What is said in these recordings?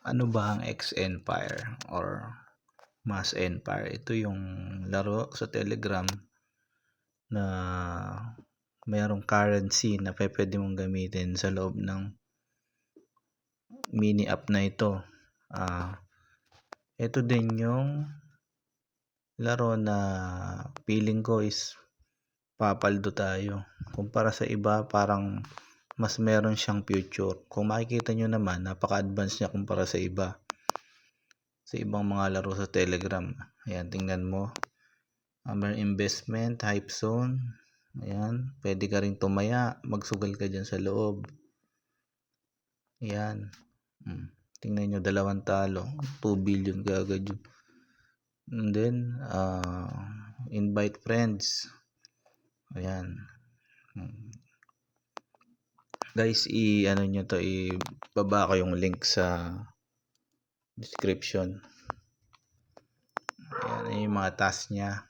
Ano ba ang X Empire or Mass Empire? Ito yung laro sa Telegram na mayroong currency na pwede mong gamitin sa loob ng mini app na ito. Ito din yung laro na feeling ko is papaldo tayo. Kumpara sa iba, parang mas meron siyang future. Kung makikita nyo naman, napaka-advance niya kumpara sa iba. Sa ibang mga laro sa Telegram. Ayan, tingnan mo. May investment, hype zone. Ayan, pwede ka rin tumaya. Magsugal ka dyan sa loob. Ayan. Tingnan nyo, 2 talo. 2 billion kagad yun. And then, invite friends. Ayan. Guys, ano nyo to, ibaba ko yung link sa description. Ayan, yung mga task niya.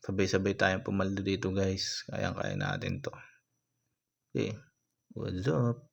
Sabay-sabay tayong pumaldo dito guys. Kaya natin to. Okay, what's up?